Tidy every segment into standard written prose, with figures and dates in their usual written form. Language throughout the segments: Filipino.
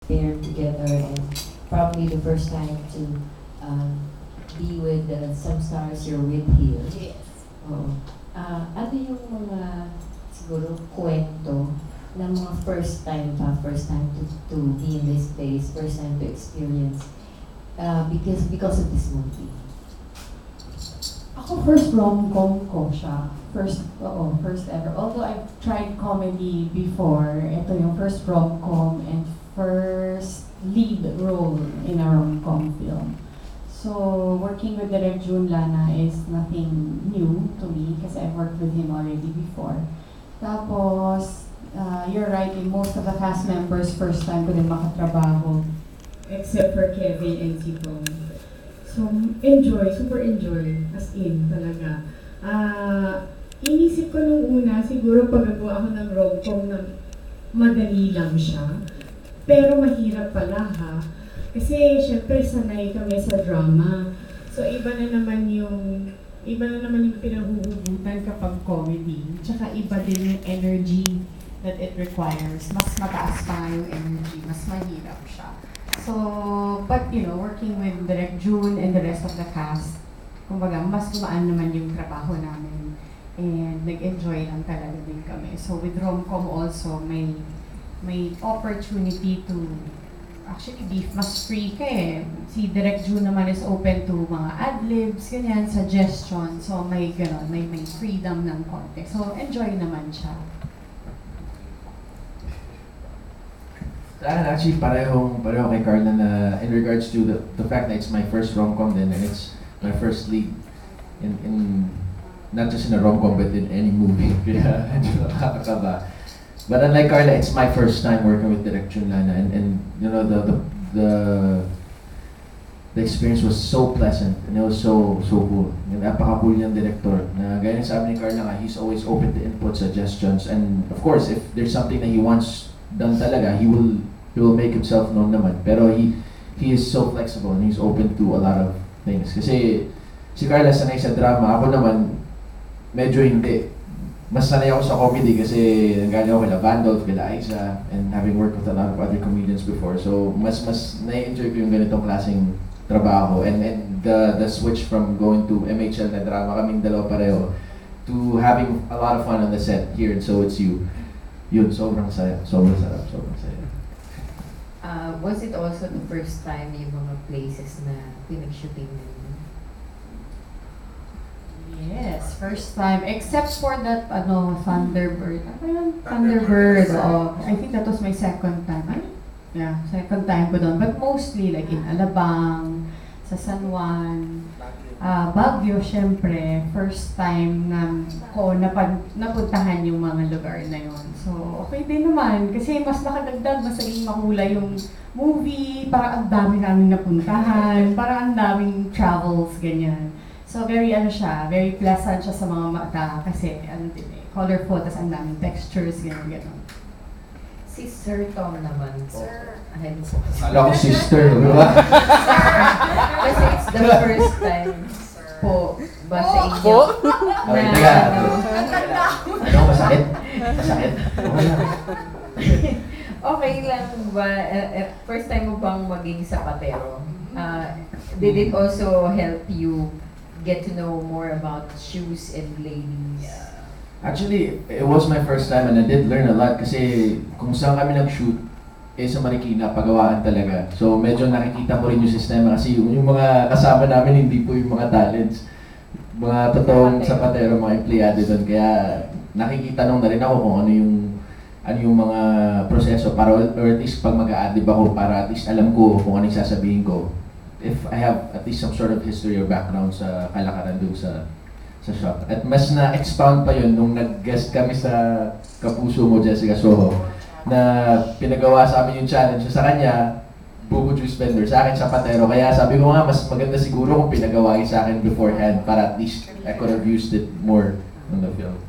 there together and probably the first time to be with some stars you're with here. Yes. Oo. Ano yung mga siguro kwento ng mga first time to be in this place, first time to experience because of this movie? Ako first rom-com ko siya. First ever. Although I've tried comedy before, ito yung first rom-com and first lead role in a rom-com film. So, working with Direk June Lana is nothing new to me kasi I've worked with him already before. Tapos, you're right, in most of the cast members, first time ko din makatrabaho. Except for Kevin and si Tom. So, super enjoy, as in talaga. Inisip ko nung una, siguro pagagawa ako ng rom-com na madali lang siya. Pero mahirap pala ha. Kasi syempre sanay kami sa drama. So iba na naman yung pinahuhugutan kapag comedy. Tsaka iba din yung energy that it requires. Mas mataas pa yung energy, mas mahirap siya. So, but working with Direk June and the rest of the cast, kumbaga, mas gumaan naman yung trabaho namin. And nag-enjoy lang talaga din kami. So with rom-com also, may opportunity to actually be mas free ka eh. Si Direk June naman is open to mga ad-libs, ganyan, suggestions. So may gano'n, may freedom ng konti. So enjoy naman siya. Actually, pareho kay Carla na in regards to the fact that it's my first rom-com din and it's my first lead in not just in a rom-com but in any movie. Kaya medyo nakakakaba. But unlike Carla, it's my first time working with Direk June Lana and the experience was so pleasant and it was so cool. And napaka-cool niyang director na gaya sabi ni Carla nga, he's always open to input, suggestions, and of course, if there's something that he wants done talaga, he will make himself known naman. Pero he is so flexible and he's open to a lot of things. Kasi si Carla sanay sa drama, ako naman medyo hindi. Mas sanay ako sa comedy kasi nanggaling ako kila Vandolph, kila Aiza, and having worked with a lot of other comedians before. So, mas na-enjoy ko yung ganitong klaseng trabaho. And the switch from going to MHL na drama, kaming dalawa pareho, to having a lot of fun on the set here in So It's You. Yun, sobrang saya. Sobrang sarap, sobrang saya. Was it also the first time yung mga places na pinag-shooting mo? Yes, first time. Except for that, Thunderbird. Ano yun? Thunderbird. Oh, I think that was my second time. Yeah, second time ko doon. But mostly like in Alabang, sa San Juan, Baguio, syempre. First time na ko napuntahan yung mga lugar na yun. So, okay din naman. Kasi mas nakadagdag, mas naging mahula yung movie. Parang ang dami namin napuntahan. Parang ang daming travels, ganyan. So very very pleasant siya sa mga mata kasi colorful, tas ang daming textures, gano'n. Si Sir Tom naman po. Sir. Akala ko sister, di ba? Kasi it's the first time po ba sa inyo? Okay, teka. Ano, masakit? Masakit? Okay lang. Okay lang ba? First time mo bang maging sapatero? Did it also help you get to know more about shoes and ladies? Actually, it was my first time and I did learn a lot kasi kung saan kami nag-shoot, sa Marikina, pagawaan talaga. So medyo nakikita ko rin yung sistema kasi yung mga kasama namin hindi po yung mga talents. Mga totoong sapatero, mga empleyado doon. Kaya nakikita nung na rin ako kung ano yung mga proseso para or at least pag mag-a-adlib ako para at least alam ko kung ano yung sasabihin ko. If I have at least some sort of history or background sa kalakaran doon sa shop. At mas na-expound pa yun nung nag-guest kami sa Kapuso Mo, Jessica Soho, na pinagawa sa amin yung challenge. Sa kanya, Bubu Juice Vendor, sa akin sapatero. Kaya sabi ko nga, mas maganda siguro kung pinagawa yun sa akin beforehand para at least I could have used it more on the film.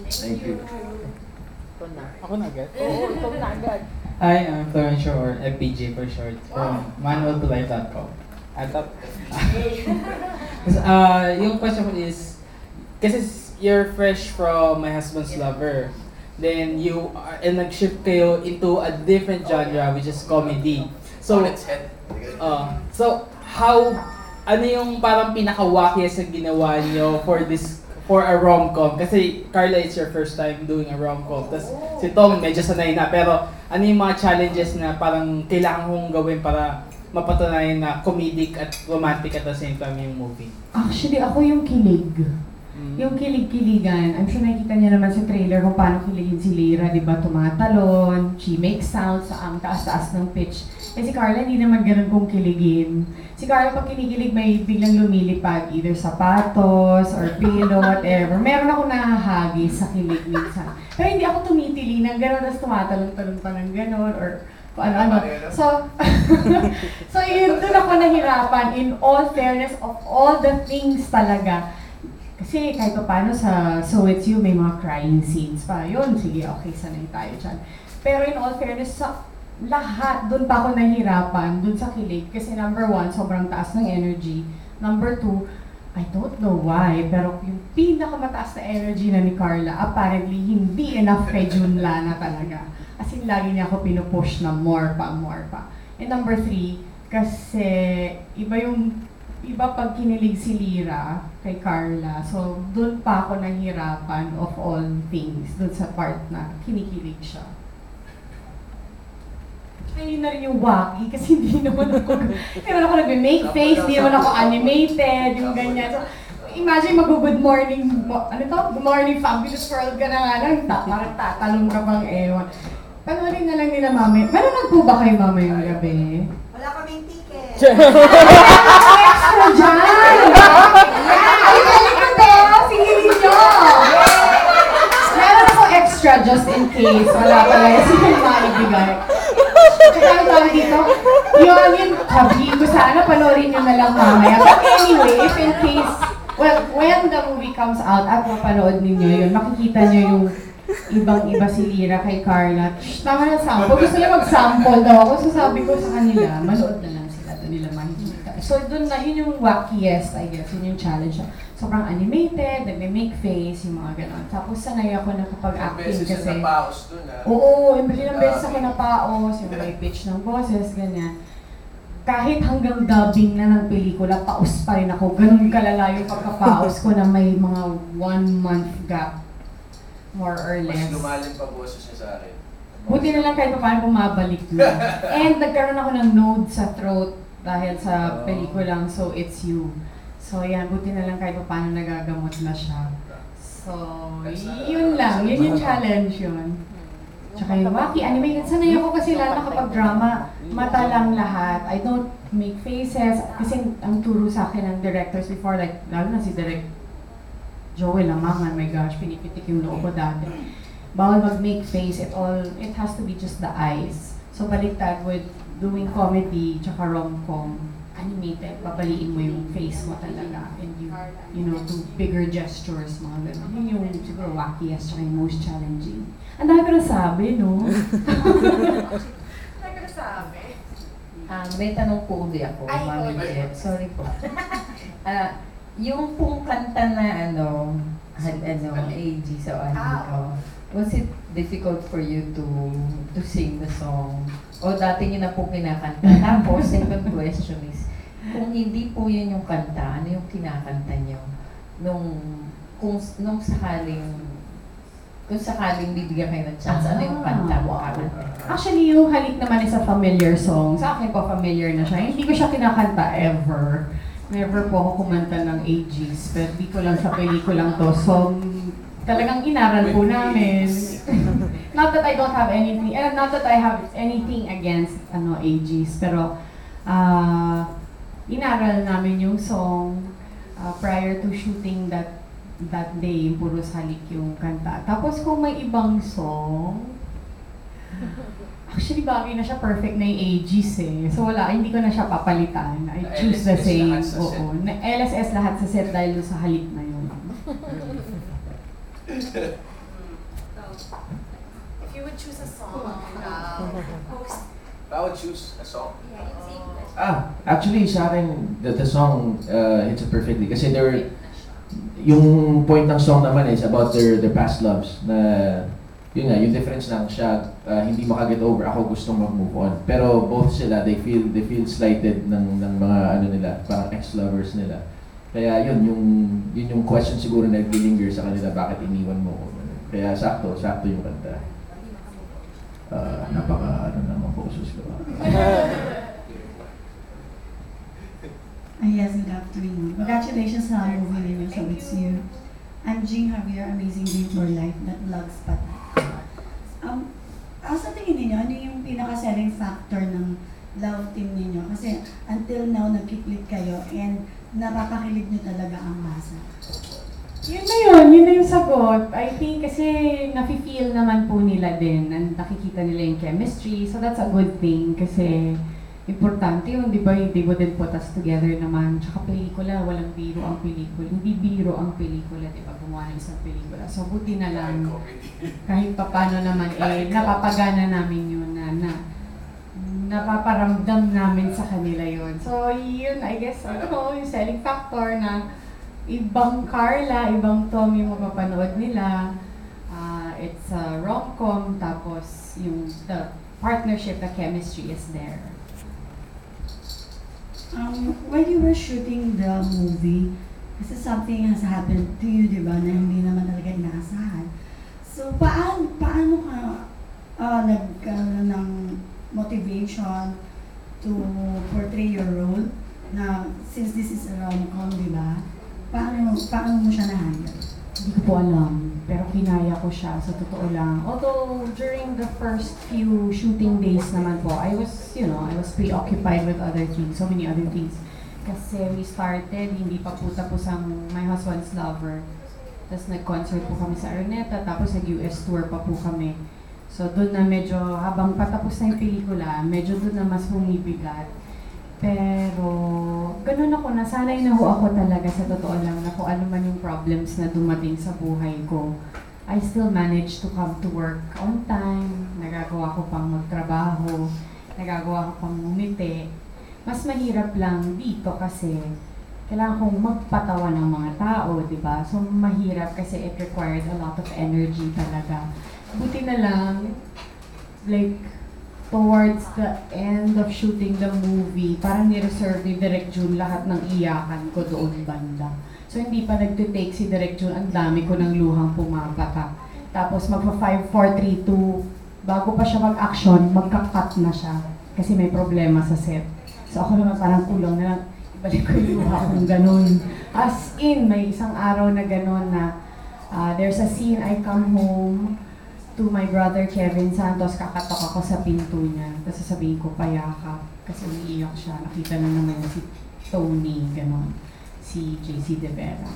Thank you. Ako na agad? Oo, ikaw na agad. Hi, I'm Florencio, or FPJ for short, from manualtolife.com. I thought, yung question ko is, kasi you're fresh from My Husband's Lover. then and nag-shift kayo into a different genre which is comedy. So, ano yung parang pinaka-wackiest na ginawa nyo for a rom-com? Kasi Carla, it's your first time doing a rom-com. Tapos si Tom, medyo sanay na. Pero ano yung mga challenges na parang kailangan kong gawin para mapatunayan na comedic at romantic at the same time yung movie? Actually, ako yung kilig. Yung kilig-kiligan. I'm sure nakikita niya naman sa trailer kung paano kiligin si Lyra, di ba? Tumatalon, she makes sounds sa ang taas-taas ng pitch. Eh si Carla hindi naman ganun kung kiligin. Si Carla pag kinikilig may biglang lumilipad, either sapatos or pillow, whatever. Meron ako nahahagis sa kilig minsan. Pero hindi ako tumitili ng gano'n, tapos tumatalon-talon pa ng gano'n, or kung ano-ano. So, so yun, doon ako nahirapan in all fairness of all the things talaga. Kasi kahit pa paano sa So It's You, may mga crying scenes pa. Yun, sige, okay, sanay tayo dyan. Pero in all fairness, sa lahat, doon pa ako nahirapan, doon sa kilig. Kasi number one, sobrang taas ng energy. Number two, I don't know why, pero yung pinakamataas na energy na ni Carla, apparently hindi enough kay Junla na talaga. As in, lagi niya ako pinupush na more pa. And number three, kasi iba pag kinilig si Lyra kay Carla. So, doon pa ako nahirapan of all things, doon sa part na kinikilig siya. Ayun na rin yung wacky kasi hindi naman ako nag-make face, hindi naman ako animated, yung ganyan. So, imagine mag-good morning, good morning fabulous world ka na nga lang, parang tatalong ka pang ewan. Panoorin na lang nila mamaya. Manonood po ba kayo mamayang gabi? Wala kaming ticket. Extra dyan! Ay, galing ko to! Singilin nyo! Meron ako extra just in case. Wala pala yung siya maibigay. Tsaka ang tawag dito, yun, sabihin ko sana, panoorin nyo na lang mamaya. But anyway, if in case, well, when the movie comes out at mapanood ninyo yun, makikita nyo yung ibang-iba si Lyra kay Carla. Tama na sample. Gusto nila mag-sample daw ako. So sabi ko sa kanila, manood na lang sila. Doon nila makikita. So doon na, yun yung wackiest, I guess. Yun yung challenge. Sobrang animated, nag-make face, yung mga gano'n. Tapos sanay ako na kapag acting kasi... Oo, ilang beses ako napaos, yung may pitch ng boses, ganyan. Kahit hanggang dubbing na ng pelikula, paus pa rin ako. Ganun kalala yung pagkapaos ko na may mga 1 month gap. More or less. Mas lumalim pa boses niya sa akin. Buti na lang kahit paano bumabalik na. And nagkaroon ako ng node sa throat dahil sa pelikulang So It's You. So yan, buti na lang kahit paano nagagamot na siya. So, yun lang. Yun yung challenge yun. Tsaka yung wacky animated. Sanay ako kasi lalo na kapag drama, mata lang lahat. I don't make faces. Kasi ang turo sa akin ng directors before, like, lalo na si Direk Joel Lamangan, my gosh, pinipitik yung loob ko dati. Bawal mag-make face, it has to be just the eyes. So baliktad with doing comedy, tsaka rom-com, animated, babaliin mo yung face mo talaga. And you know, do bigger gestures, mga gano'n. Yun yung siguro wackiest, tsaka yung most challenging. Ang dami ko nasabi, no? Ang dami ko nasabi. May tanong po uli ako, Mami Jet. Sorry po. Yung pong kanta na AG sa ko, was it difficult for you to sing the song? O dati nyo na po kinakanta? Tapos, second question is, kung hindi po yun yung kanta, ano yung kinakanta nyo? Kung sakaling bibigyan kayo ng chance, ano yung kanta mo kakanta? Actually, yung Halik naman is a familiar song. Sa akin po, familiar na siya. Hindi ko siya kinakanta ever. Never po ako kumanta ng AGs, pero di ko lang sa pelikulang to. So, talagang inaral po namin. Not that I don't have anything, not that I have anything against AGs, pero inaral namin yung song prior to shooting that day, puros halik yung kanta. Tapos kung may ibang song, actually, bagay na siya, perfect na yung AGs eh. So wala, hindi ko na siya papalitan. I choose the same. Oo. LSS lahat sa set dahil sa halik na yun. If you would choose a song, host. I would choose a song. Yeah, it's English. Actually sa akin, the song hits it perfectly. Kasi yung point ng song naman is about their past loves na yun nga, yung difference lang siya, hindi makaget over, ako gustong mag-move on. Pero both sila, they feel slighted ng mga ano nila, parang ex-lovers nila. Kaya yun yung question siguro na nag-linger sa kanila, bakit iniwan mo ko. Kaya sakto yung kanta. Napaka naman boses ko. Yes, good afternoon. Congratulations sa movie ninyo, So It's You. I'm Jing Javier, Amazing Dream for Life, that vlogs pa. Sa tingin ninyo, ano yung pinaka-selling factor ng love team ninyo? Kasi until now, nagkiklik kayo and nakakakilig nyo talaga ang masa. Yun na yung sagot. I think kasi nafe-feel naman po nila din, and nakikita nila yung chemistry, so that's a good thing kasi importante yun, di ba? They wouldn't put us together naman. Tsaka pelikula, walang biro ang pelikula. Hindi biro ang pelikula, di ba? Gumawa ng isang pelikula. So, buti na lang, kahit papano naman, napapagana namin yun na napaparamdam namin sa kanila yun. So, yun, I guess, yung selling factor na ibang Carla, ibang Tom yung mapapanood nila. It's a rom-com, tapos the partnership, the chemistry is there. While you were shooting the movie, kasi something has happened to you, di ba, na hindi naman talaga inaasahan. So, paano ka nagkaroon ng motivation to portray your role na since this is a rom-com, di ba? Paano mo siya na-handle? Hindi ko po alam, pero kinaya ko siya sa totoo lang. Although during the first few shooting days naman po, I was preoccupied with other things, so many other things. Kasi we started, hindi pa po tapos ang My Husband's Lover. Tapos nag-concert po kami sa Araneta, tapos nag-US tour pa po kami. So doon na medyo, habang patapos na yung pelikula, medyo doon na mas bumibigat. Pero, ganun ako, nasanay na ho ako talaga sa totoo lang na kung ano man yung problems na dumating sa buhay ko. I still manage to come to work on time, nagagawa ko pang magtrabaho, nagagawa ko pang ngumiti. Mas mahirap lang dito kasi kailangan kong magpatawa ng mga tao, di ba? So, mahirap kasi it required a lot of energy talaga. Buti na lang, like, towards the end of shooting the movie, parang ni-reserve ni Direk Jun lahat ng iyakan ko doon banda. So hindi pa nagtitake si Direk Jun, ang dami ko ng luhang pumapatak. Tapos magpa 5, 4, 3, 2, bago pa siya mag-action, magka-cut na siya. Kasi may problema sa set. So ako naman parang kulong na lang, ibalik ko yung luha kong ganun. As in, may isang araw na ganun na there's a scene, I come home to my brother Kevin Santos, kakatok ako sa pinto niya. Tapos sasabihin ko, payakap. Kasi umiiyak siya. Nakita na naman niya si Tony, gano'n. Si JC De Vera.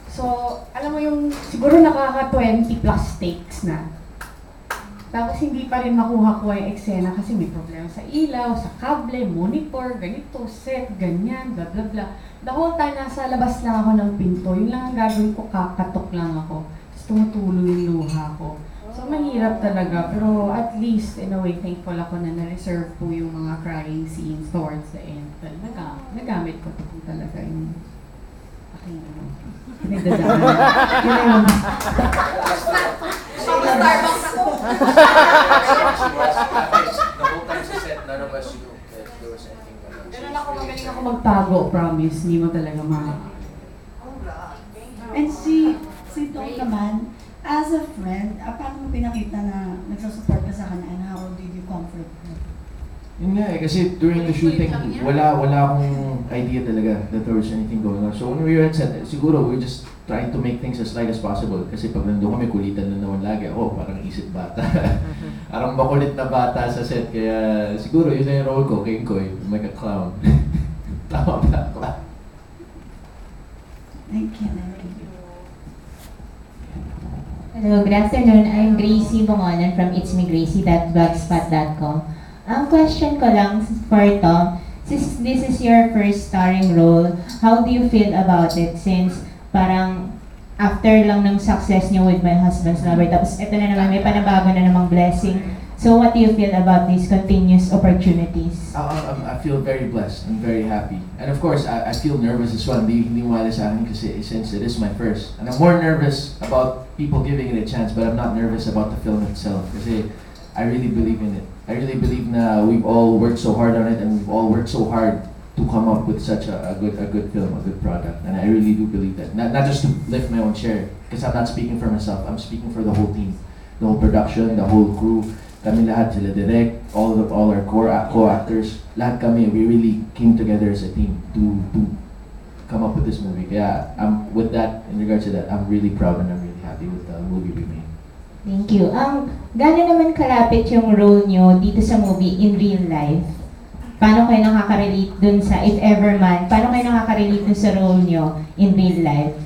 So, alam mo yung, siguro nakaka 20 plus takes na. Tapos hindi pa rin makuha ko yung eksena kasi may problema sa ilaw, sa kable, monitor, ganito, set, ganyan, bla bla bla. The whole time nasa labas lang ako ng pinto, yun lang ang gagawin ko, kakatok lang ako. Tapos tumutulo yung luha ko. So, mahirap talaga, pero at least, in a way, thankful ako na na-reserve po yung mga crying scenes towards the end. But nagamit ko po talaga yung aking pinagdadaan. Yun na yun. Starbucks ako. The whole time sa set, none of us knew that there was anything wrong. Ganun ako, magaling ako magtago, promise. Hindi mo talaga And si Tom naman, as a friend, paano mo pinakita na nagsusupport ka sa kanya and how did you comfort her? Yun nga kasi during the shooting, wala akong idea talaga that there was anything going on. So when we were at set, siguro we were just trying to make things as light as possible. Kasi pag nandun kami, kulitan na naman lagi. Ako, parang isip bata. Parang makulit na bata sa set. Kaya siguro yun na yung role ko, King Koy, like a clown. Tama ba, clown? Thank you. Hello, good afternoon. I'm Gracie Bongonan from itsmegracie.blogspot.com. Ang question ko lang for Tom, since this is your first starring role, how do you feel about it since parang after lang ng success niyo with My Husband's Lover, tapos ito na naman, may panabago na namang blessing. So what do you feel about these continuous opportunities? I feel very blessed. I'm very happy. And of course, I feel nervous as well. Hindi wala sa akin kasi since it is my first. And I'm more nervous about people giving it a chance, but I'm not nervous about the film itself kasi I really believe in it. I really believe na we've all worked so hard on it and we've all worked so hard to come up with such a good film, a good product. And I really do believe that. Not just to lift my own chair, because I'm not speaking for myself, I'm speaking for the whole team. The whole production, the whole crew, kami lahat, sila direct, all our co-actors, lahat kami, we really came together as a team to come up with this movie. Kaya with that, in regards to that, I'm really proud and I'm really happy with the movie we made. Thank you. Gano'n naman kalapit yung role nyo dito sa movie in real life? Paano kayo nakaka-relate dun sa, if ever man, paano kayo nakaka-relate dun sa role nyo in real life?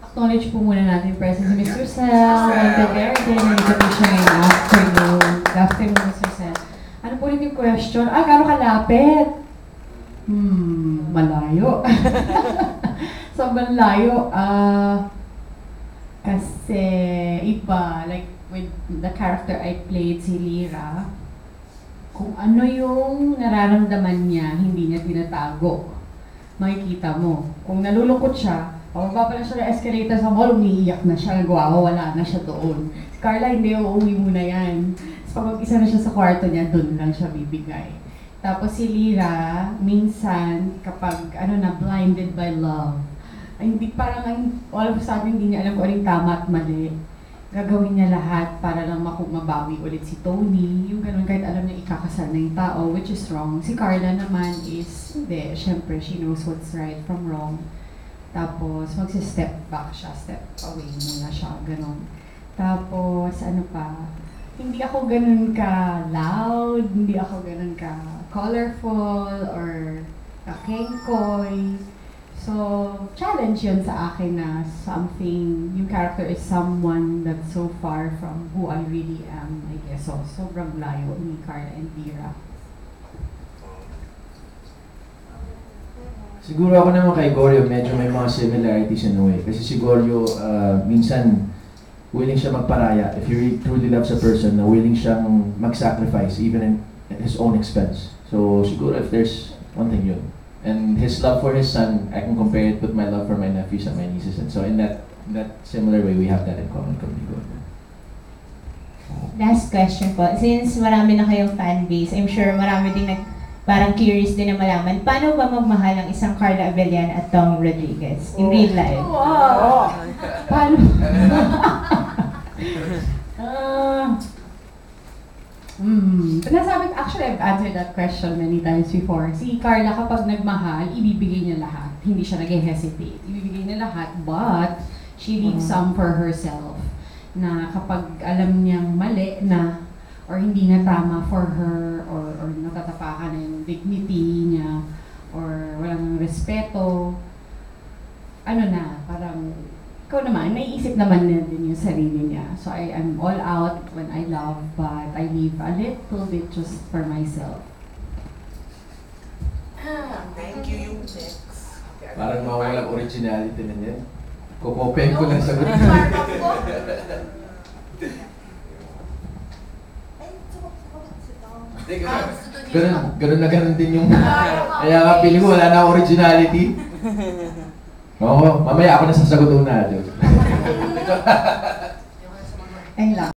Acknowledge po muna natin yung presence ni Mr. Sel, Michael Garden, nandito siya ngayong afternoon. Good afternoon, Mr. Sel. Ano po rin yung question? Gano'n kalapit? Malayo. Sobrang layo. Kasi iba, like with the character I played, si Lyra, kung ano yung nararamdaman niya, hindi niya tinatago. Makikita mo. Kung nalulungkot siya, pababa pa lang siya ng escalator sa mall, umiiyak na siya, wala na siya doon. Si Carla, hindi, uuwi muna yan. Tapos pag mag-isa na siya sa kwarto niya, doon lang siya bibigay. Tapos si Lyra, minsan, kapag blinded by love, ay hindi parang all of a sudden hindi niya alam kung anong tama at mali. Gagawin niya lahat para lang mabawi ulit si Tony. Yung ganun, kahit alam niya ikakasal na yung tao, which is wrong. Si Carla naman is, hindi, syempre, she knows what's right from wrong. Tapos, magsi-step back siya, step away muna siya, ganun. Tapos, ano pa, hindi ako ganun ka loud, hindi ako ganun ka colorful, or kakengkoy. So, challenge yun sa akin na something, yung character is someone that's so far from who I really am, I guess. So, sobrang layo ni Carla and Lyra. Siguro ako naman kay Goryo, medyo may mga similarities in a way. Kasi si Goryo, minsan, willing siya magparaya. If he really, truly loves a person, willing siyang mag-sacrifice, even at his own expense. So, siguro if there's one thing yun. And his love for his son, I can compare it with my love for my nephews and my nieces. And so in that similar way, we have that in common. Last question po. Since marami na kayong fan base, I'm sure marami din parang curious din na malaman, paano ba magmahal ang isang Carla Abellan at Tom Rodriguez in real life? Wow! Paano? Nasabi, actually, I've answered that question many times before. Si Carla, kapag nagmahal, ibibigay niya lahat. Hindi siya nag-hesitate. Ibibigay niya lahat, but she leaves some for herself. Na kapag alam niyang mali na, or hindi na tama for her, or natatapakan na yung dignity niya, or walang respeto, parang, ikaw naman, naiisip naman na din yung sarili niya. So I am all out when I love, but I leave a little bit just for myself. Thank you, yung next. Parang mawalang originality na niyan. Kukopen ko lang sa gusto. Ganun din yung... Kaya nga, pili ko wala na originality. Oo, mamaya ako na sasagot una. Ayun lang.